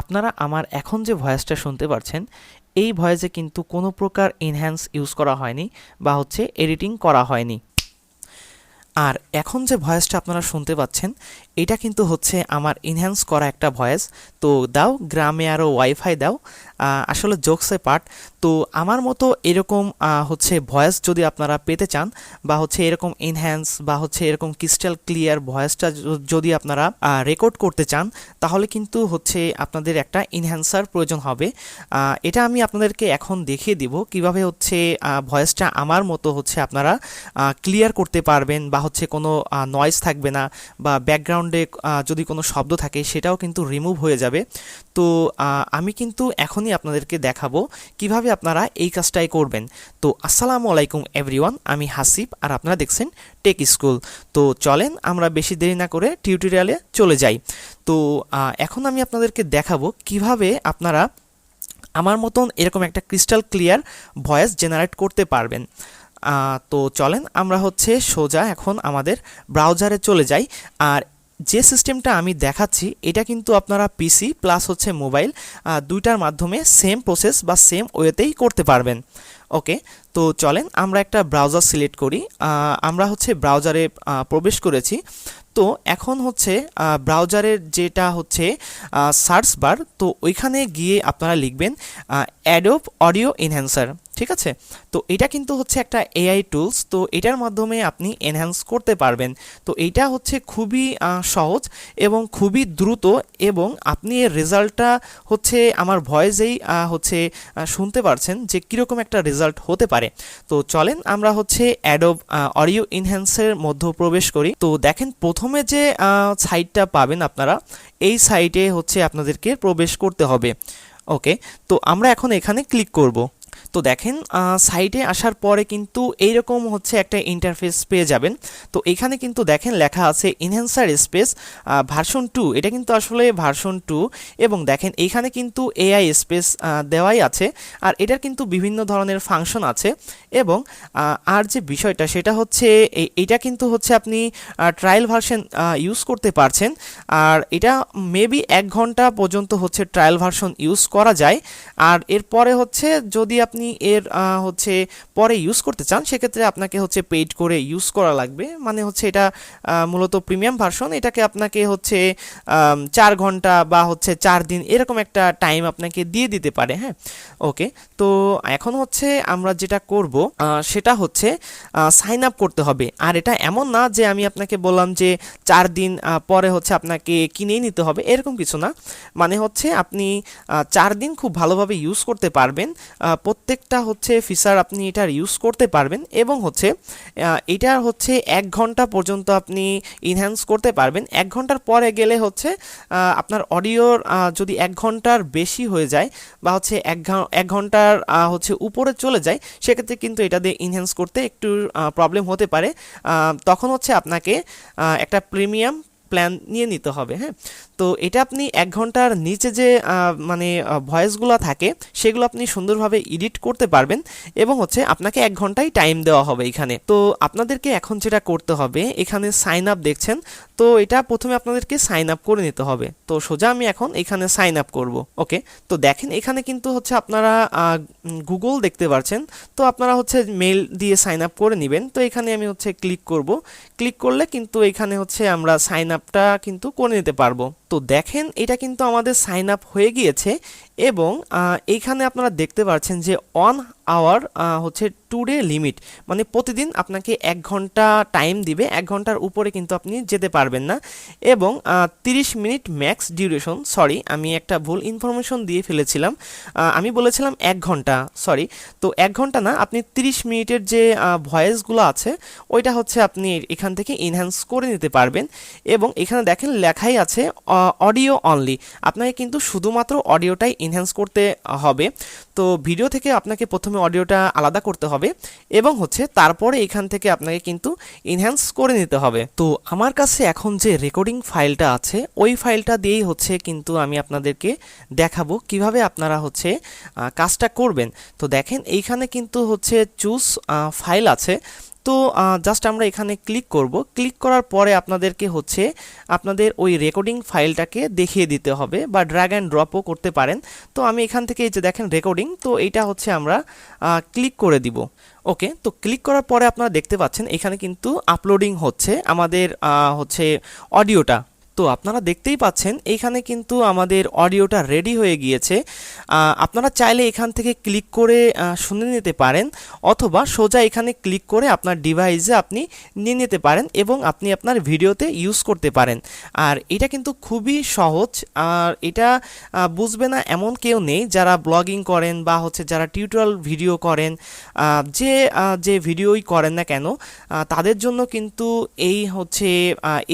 আপনারা আমার এখন যে ভয়েসটা শুনতে পারছেন, এই ভয়েসে কিন্তু কোনো প্রকার এনহ্যান্স ইউজ করা হয়নি বা এডিটিং করা হয়নি। আর এখন যে ভয়েসটা আপনারা শুনতে পাচ্ছেন, এটা কিন্তু আমার এনহ্যান্স করা একটা ভয়েস। তো দাও গ্রামে আরও ওয়াইফাই দাও, আসলে জোকসে পার্ট। তো আমার মতো এরকম ভয়েস যদি আপনারা পেতে চান বা এরকম এনহ্যান্স বা এরকম ক্রিস্টাল ক্লিয়ার ভয়েসটা যদি আপনারা রেকর্ড করতে চান, তাহলে কিন্তু আপনাদের একটা এনহ্যান্সার প্রয়োজন হবে। এটা আমি আপনাদেরকে এখন দেখিয়ে দিব কিভাবে ভয়েসটা আমার মতো আপনারা ক্লিয়ার করতে পারবেন বা কোনো নয়েজ থাকবে না বা ব্যাকগ্রাউন্ডে যদি কোনো শব্দ থাকে সেটাও কিন্তু রিমুভ হয়ে যাবে। তো আমি কিন্তু এখনই আপনাদেরকে দেখাবো কিভাবে আপনারা এই কাজটাই করবেন। তো আসসালামু আলাইকুম এভরিওয়ান, আমি হাসিব আর আপনারা দেখছেন টেক স্কুল। তো চলেন আমরা বেশি দেরি না করে টিউটোরিয়ালে চলে যাই। তো এখন আমি আপনাদেরকে দেখাবো কিভাবে আপনারা আমার মতন এরকম একটা ক্রিস্টাল ক্লিয়ার ভয়েস জেনারেট করতে পারবেন। তো চলেন আমরা সোজা এখন আমাদের ব্রাউজারে চলে যাই। আর যে সিস্টেমটা আমি দেখাচ্ছি এটা কিন্তু আপনারা পিসি প্লাস মোবাইল দুইটার মাধ্যমে সেম প্রসেস বা সেম ওয়েতেই করতে পারবেন। ওকে, তো চলেন আমরা একটা ব্রাউজার সিলেক্ট করি। আমরা ব্রাউজারে প্রবেশ করেছি। তো এখন ব্রাউজারের যেটা সার্চ বার, তো ওইখানে গিয়ে আপনারা লিখবেন অ্যাডোব অডিও এনহ্যান্সার। ঠিক আছে, তো এটা কিন্তু একটা এআই টুলস। তো এটার মাধ্যমে আপনি এনহ্যান্স করতে পারবেন। তো এইটা খুবই সহজ এবং খুবই দ্রুত, এবং আপনি এর রেজাল্টটা আমার ভয়েসেই শুনতে পারছেন যে কীরকম একটা রেজাল্ট হতে পারে। তো চলেন আমরা অ্যাডোব অডিও এনহ্যান্সের মধ্যে প্রবেশ করি। তো দেখেন প্রথমে যে সাইটটা পাবেন আপনারা, এই সাইটে আপনাদেরকে প্রবেশ করতে হবে। ওকে, তো আমরা এখন এখানে ক্লিক করব। তো দেখেন সাইটে আসার পরে কিন্তু এইরকম একটা ইন্টারফেস পেয়ে যাবেন। তো এখানে কিন্তু দেখেন লেখা আছে এনহ্যান্সার স্পেস ভার্সন 2, এটা কিন্তু আসলে ভার্সন 2। এবং দেখেন এইখানে কিন্তু এআই স্পেস দেওয়াই আছে, আর এটার কিন্তু বিভিন্ন ধরনের ফাংশন আছে। এবং আর যে বিষয়টা সেটা এইটা কিন্তু আপনি ট্রায়াল ভার্সন ইউজ করতে পারছেন। আর এটা মেবি 1 ঘন্টা পর্যন্ত ট্রায়াল ভার্সন ইউজ করা যায়। আর এরপরে যদি আপনি এর পরে ইউজ করতে চান, সেক্ষেত্রে আপনাকে পেইড করে ইউজ করা লাগবে। মানে এটা মূলত প্রিমিয়াম ভার্সন, এটাকে আপনাকে 4 ঘন্টা বা 4 দিন এরকম একটা টাইম আপনাকে দিয়ে দিতে পারে। হ্যাঁ, ওকে, তো এখন আমরা যেটা করব সেটা সাইন আপ করতে হবে। আর এটা এমন না যে আমি আপনাকে বললাম যে 4 দিন পরে আপনাকে কিনেই নিতে হবে, এরকম কিছু না। মানে আপনি 4 দিন খুব ভালোভাবে ইউজ করতে পারবেন, প্রত্যেকটা ফিচার আপনি এটার ইউজ করতে পারবেন। এবং এটা 1 ঘন্টা পর্যন্ত আপনি ইনহ্যান্স করতে পারবেন। 1 ঘন্টার পরে গেলে আপনার অডিওর যদি 1 ঘন্টার বেশি হয়ে যায় বা 1 ঘন্টার উপরে চলে যায়, সেক্ষেত্রে কিন্তু এটা দিয়ে ইনহ্যান্স করতে একটু প্রবলেম হতে পারে। তখন আপনাকে একটা প্রিমিয়াম প্ল্যান নিয়ে নিতে হবে। হ্যাঁ, তো এটা আপনি 1 ঘন্টার নিচে যে ভয়েসগুলো থাকে সেগুলো আপনি সুন্দরভাবে এডিট করতে পারবেন। এবং আপনাকে 1 ঘন্টাই টাইম দেওয়া হবে এখানে। তো আপনাদেরকে এখন যেটা করতে হবে, এখানে সাইন আপ দেখছেন, তো এটা প্রথমে আপনাদেরকে সাইন আপ করে নিতে হবে। তো সোজা আমি এখন এখানে সাইন আপ করব। ওকে, তো দেখেন এখানে কিন্তু আপনারা গুগল দেখতে পাচ্ছেন। তো আপনারা মেল দিয়ে সাইন আপ করে নেবেন। তো এখানে আমি ক্লিক করব। ক্লিক করলে কিন্তু এখানে আমরা সাইন আপটা কিন্তু করে নিতে পারবো। তো দেখেন এটা কিন্তু আমাদের সাইন আপ হয়ে গিয়েছে। এবং এইখানে আপনারা দেখতে পাচ্ছেন যে 1 আওয়ার টুডে লিমিট, মানে প্রতিদিন আপনাকে 1 ঘন্টা টাইম দিবে, 1 ঘন্টার উপরে কিন্তু আপনি যেতে পারবেন না। এবং 30 মিনিট ম্যাক্স ডিউরেশন, সরি আমি একটা ভুল ইনফরমেশন দিয়ে ফেলেছিলাম, আমি বলেছিলাম 1 ঘন্টা, সরি। তো 1 ঘন্টা না, আপনি 30 মিনিটের যে ভয়েসগুলো আছে ওইটা আপনি এখান থেকে এনহ্যান্স করে নিতে পারবেন। এবং এখানে দেখেন লেখাই আছে অডিও অনলি, আপনাকে কিন্তু শুধুমাত্র অডিওটাই এনহ্যান্স করতে হবে। তো ভিডিও থেকে আপনাকে প্রথমে অডিওটা আলাদা করতে হবে এবং তারপরে এখান থেকে আপনাকে কিন্তু এনহ্যান্স করে নিতে হবে। তো আমার কাছে এখন যে রেকর্ডিং ফাইলটা আছে ওই ফাইলটা দিয়েই কিন্তু আমি আপনাদেরকে দেখাবো কিভাবে আপনারা কাজটা করবেন। তো দেখেন এইখানে কিন্তু চুজ ফাইল আছে। তো জাস্ট আমরা এখানে ক্লিক করব। ক্লিক করার পরে আপনাদেরকে হচ্ছে আপনাদের ওই রেকর্ডিং ফাইলটাকে দেখিয়ে দিতে হবে বা ড্র্যাগ অ্যান্ড ড্রপও করতে পারেন। তো আমি এখান থেকে এই যে দেখেন রেকর্ডিং, তো এইটা হচ্ছে আমরা ক্লিক করে দিব। ওকে, তো ক্লিক করার পরে আপনারা দেখতে পাচ্ছেন এখানে কিন্তু আপলোডিং হচ্ছে আমাদের হচ্ছে অডিওটা। তো আপনারা দেখতেই পাচ্ছেন এইখানে কিন্তু আমাদের অডিওটা রেডি হয়ে গিয়েছে। আপনারা চাইলে এখান থেকে ক্লিক করে শুনে নিতে পারেন, অথবা সোজা এখানে ক্লিক করে আপনার ডিভাইসে আপনি নিয়ে নিতে পারেন এবং আপনি আপনার ভিডিওতে ইউজ করতে পারেন। আর এটা কিন্তু খুবই সহজ, আর এটা বুঝবে না এমন কেউ নেই যারা ব্লগিং করেন বা হচ্ছে যারা টিউটোরিয়াল ভিডিও করেন, যে ভিডিওই করেন না কেন তাদের জন্য কিন্তু এই হচ্ছে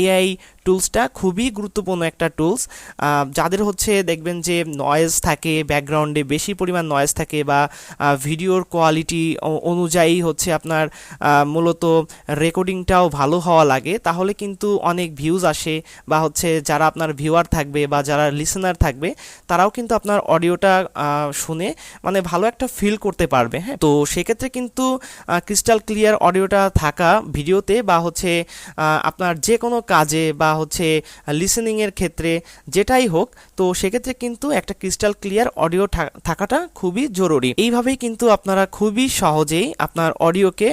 এআই টুলসটা খুবই গুরুত্বপূর্ণ একটা টুলস। যাদের হচ্ছে দেখবেন যে নয়েজ থাকে, ব্যাকগ্রাউন্ডে বেশি পরিমাণ নয়েজ থাকে বা ভিডিওর কোয়ালিটি অনুযায়ী হচ্ছে আপনার মূলত রেকর্ডিংটাও ভালো হওয়া লাগে, তাহলে কিন্তু অনেক ভিউজ আসে বা হচ্ছে যারা আপনার ভিউয়ার থাকবে বা যারা লিসেনার থাকবে তারাও কিন্তু আপনার অডিওটা শুনে মানে ভালো একটা ফিল করতে পারবে। হ্যাঁ, তো সেক্ষেত্রে কিন্তু ক্রিস্টাল ক্লিয়ার অডিওটা থাকা ভিডিওতে বা হচ্ছে আপনার যে কোনো কাজে বা হচ্ছে লিসেনিংয়ের ক্ষেত্রে যেটাই হোক, তো সেক্ষেত্রে কিন্তু একটা ক্রিস্টাল ক্লিয়ার অডিও থাকাটা খুবই জরুরি। এইভাবেই কিন্তু আপনারা খুবই সহজেই আপনার অডিওকে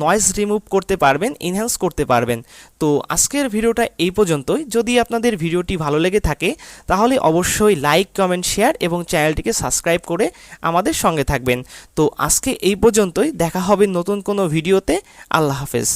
নয়েজ রিমুভ করতে পারবেন, এনহ্যান্স করতে পারবেন। তো আজকের ভিডিওটা এই পর্যন্তই। যদি আপনাদের ভিডিওটি ভালো লেগে থাকে তাহলে অবশ্যই লাইক, কমেন্ট, শেয়ার এবং চ্যানেলটিকে সাবস্ক্রাইব করে আমাদের সঙ্গে থাকবেন। তো আজকে এই পর্যন্তই, দেখা হবে নতুন কোনো ভিডিওতে। আল্লাহ হাফেজ।